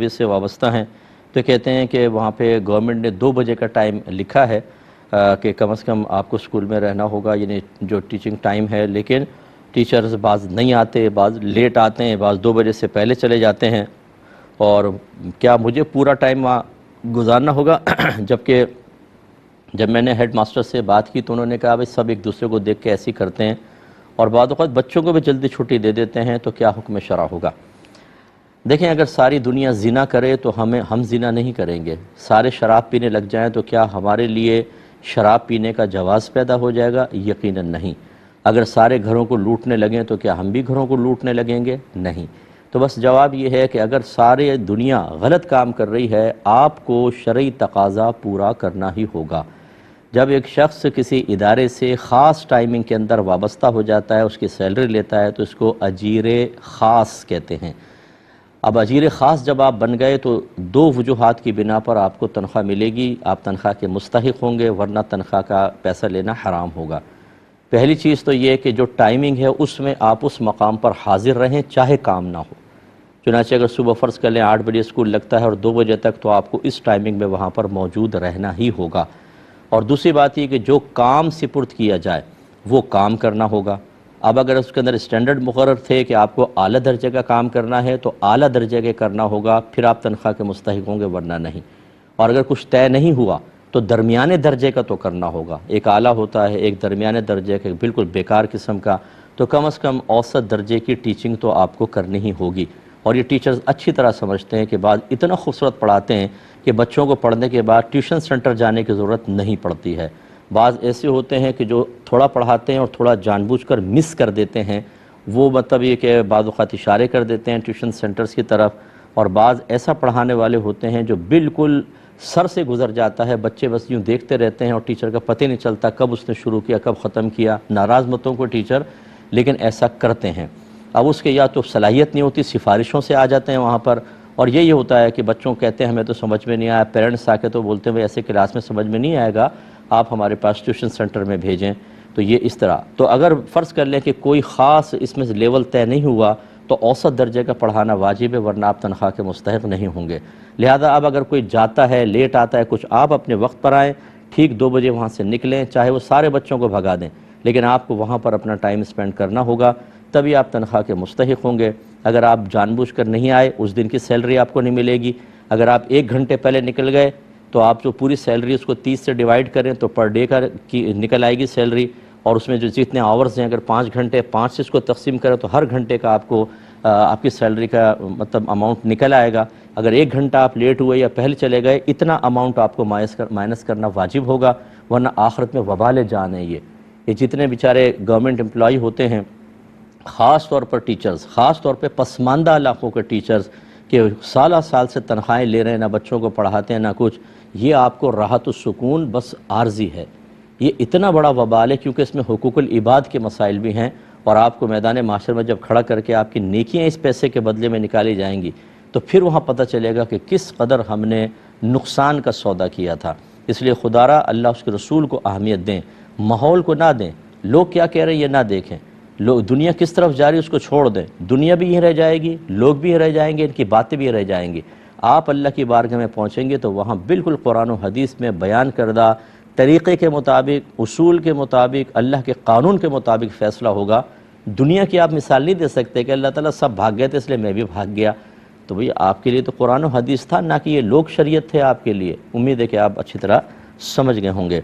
تربیت سے وابستہ ہیں، تو کہتے ہیں کہ وہاں پہ گورنمنٹ نے 2 بجے کا ٹائم لکھا ہے کہ کم از کم آپ کو اسکول میں رہنا ہوگا، یعنی جو ٹیچنگ ٹائم ہے، لیکن ٹیچرز بعض نہیں آتے، بعض لیٹ آتے ہیں، بعض 2 بجے سے پہلے چلے جاتے ہیں، اور کیا مجھے پورا ٹائم وہاں گزارنا ہوگا؟ جبکہ جب میں نے ہیڈ ماسٹر سے بات کی تو انہوں نے کہا بھائی سب ایک دوسرے کو دیکھ کے ایسے ہی کرتے ہیں، اور بعض اوقات بچوں کو بھی جلدی چھٹی دے دیتے ہیں، تو کیا حکم شرع ہوگا؟ دیکھیں، اگر ساری دنیا زنا کرے تو ہم زنا نہیں کریں گے، سارے شراب پینے لگ جائیں تو کیا ہمارے لیے شراب پینے کا جواز پیدا ہو جائے گا؟ یقیناً نہیں۔ اگر سارے گھروں کو لوٹنے لگیں تو کیا ہم بھی گھروں کو لوٹنے لگیں گے؟ نہیں۔ تو بس جواب یہ ہے کہ اگر سارے دنیا غلط کام کر رہی ہے، آپ کو شرعی تقاضا پورا کرنا ہی ہوگا۔ جب ایک شخص کسی ادارے سے خاص ٹائمنگ کے اندر وابستہ ہو جاتا ہے، اس کی سیلری لیتا ہے، تو اس کو اجیر خاص کہتے ہیں۔ اب اجیر خاص جب آپ بن گئے تو 2 وجوہات کی بنا پر آپ کو تنخواہ ملے گی، آپ تنخواہ کے مستحق ہوں گے، ورنہ تنخواہ کا پیسہ لینا حرام ہوگا۔ پہلی چیز تو یہ کہ جو ٹائمنگ ہے اس میں آپ اس مقام پر حاضر رہیں، چاہے کام نہ ہو۔ چنانچہ اگر صبح فرض کر لیں 8 بجے اسکول لگتا ہے اور 2 بجے تک، تو آپ کو اس ٹائمنگ میں وہاں پر موجود رہنا ہی ہوگا۔ اور دوسری بات یہ کہ جو کام سپرد کیا جائے وہ کام کرنا ہوگا۔ اب اگر اس کے اندر اسٹینڈرڈ مقرر تھے کہ آپ کو اعلیٰ درجے کا کام کرنا ہے تو اعلیٰ درجے کے کرنا ہوگا، پھر آپ تنخواہ کے مستحق ہوں گے، ورنہ نہیں۔ اور اگر کچھ طے نہیں ہوا تو درمیانے درجے کا تو کرنا ہوگا۔ ایک اعلیٰ ہوتا ہے، ایک درمیانے درجے کا، بالکل بیکار قسم کا، تو کم از کم اوسط درجے کی ٹیچنگ تو آپ کو کرنی ہی ہوگی۔ اور یہ ٹیچرز اچھی طرح سمجھتے ہیں کہ بعض اتنا خوبصورت پڑھاتے ہیں کہ بچوں کو پڑھنے کے بعد ٹیوشن سینٹر جانے کی ضرورت نہیں پڑتی ہے۔ بعض ایسے ہوتے ہیں کہ جو تھوڑا پڑھاتے ہیں اور تھوڑا جان بوجھ کر مس کر دیتے ہیں، وہ مطلب یہ کہ بعض اوقات اشارے کر دیتے ہیں ٹیوشن سینٹرز کی طرف، اور بعض ایسا پڑھانے والے ہوتے ہیں جو بالکل سر سے گزر جاتا ہے، بچے بس یوں دیکھتے رہتے ہیں اور ٹیچر کا پتہ نہیں چلتا کب اس نے شروع کیا کب ختم کیا۔ ناراض متوں کو ٹیچر، لیکن ایسا کرتے ہیں۔ اب اس کے یا تو صلاحیت نہیں ہوتی، سفارشوں سے آ جاتے ہیں وہاں پر، اور یہ ہوتا ہے کہ بچوں کہتے ہیں ہمیں تو سمجھ میں نہیں آیا، پیرنٹس آ کے تو بولتے ہیں ایسے کلاس میں سمجھ میں نہیں آئے گا، آپ ہمارے پاس ٹیوشن سینٹر میں بھیجیں۔ تو یہ اس طرح، تو اگر فرض کر لیں کہ کوئی خاص اس میں لیول طے نہیں ہوا تو اوسط درجے کا پڑھانا واجب ہے، ورنہ آپ تنخواہ کے مستحق نہیں ہوں گے۔ لہذا اب اگر کوئی جاتا ہے، لیٹ آتا ہے کچھ، آپ اپنے وقت پر آئیں، ٹھیک 2 بجے وہاں سے نکلیں، چاہے وہ سارے بچوں کو بھگا دیں، لیکن آپ کو وہاں پر اپنا ٹائم اسپینڈ کرنا ہوگا، تبھی آپ تنخواہ کے مستحق ہوں گے۔ اگر آپ جان بوجھ کر نہیں آئے، اس دن کی سیلری آپ کو نہیں ملے گی۔ اگر آپ 1 گھنٹے پہلے نکل گئے تو آپ جو پوری سیلری اس کو 30 سے ڈیوائیڈ کریں تو پر ڈے کا نکل آئے گی سیلری، اور اس میں جو جتنے آورز ہیں، اگر 5 گھنٹے 5 سے اس کو تقسیم کریں تو ہر گھنٹے کا آپ کو آپ کی سیلری کا مطلب اماؤنٹ نکل آئے گا۔ اگر 1 گھنٹہ آپ لیٹ ہوئے یا پہلے چلے گئے، اتنا اماؤنٹ آپ کو مائنس کرنا واجب ہوگا، ورنہ آخرت میں وبال جان ہے۔ یہ جتنے بیچارے گورنمنٹ امپلائی ہوتے ہیں، خاص طور پر ٹیچرز، خاص طور پہ پسماندہ علاقوں کے ٹیچرز، کہ سالہ سال سے تنخواہیں لے رہے ہیں، نہ بچوں کو پڑھاتے ہیں نہ کچھ، یہ آپ کو راحت و سکون بس عارضی ہے۔ یہ اتنا بڑا وبال ہے کیونکہ اس میں حقوق العباد کے مسائل بھی ہیں، اور آپ کو میدان معاشر میں جب کھڑا کر کے آپ کی نیکیاں اس پیسے کے بدلے میں نکالی جائیں گی تو پھر وہاں پتہ چلے گا کہ کس قدر ہم نے نقصان کا سودا کیا تھا۔ اس لیے خدا را اللہ اس کے رسول کو اہمیت دیں، ماحول کو نہ دیں، لوگ کیا کہہ رہے ہیں یہ نہ دیکھیں، لوگ دنیا کس طرف جا رہی ہے اس کو چھوڑ دیں، دنیا بھی یہیں رہ جائے گی، لوگ بھی یہیں رہ جائیں گے، ان کی باتیں بھی رہ جائیں گی۔ آپ اللہ کی بارگاہ میں پہنچیں گے تو وہاں بالکل قرآن و حدیث میں بیان کردہ طریقے کے مطابق، اصول کے مطابق، اللہ کے قانون کے مطابق فیصلہ ہوگا۔ دنیا کی آپ مثال نہیں دے سکتے کہ اللہ تعالیٰ سب بھاگ گئے تھے اس لیے میں بھی بھاگ گیا، تو بھئی آپ کے لیے تو قرآن و حدیث تھا، نہ کہ یہ لوک شریعت تھے آپ کے لیے۔ امید ہے کہ آپ اچھی طرح سمجھ گئے ہوں گے۔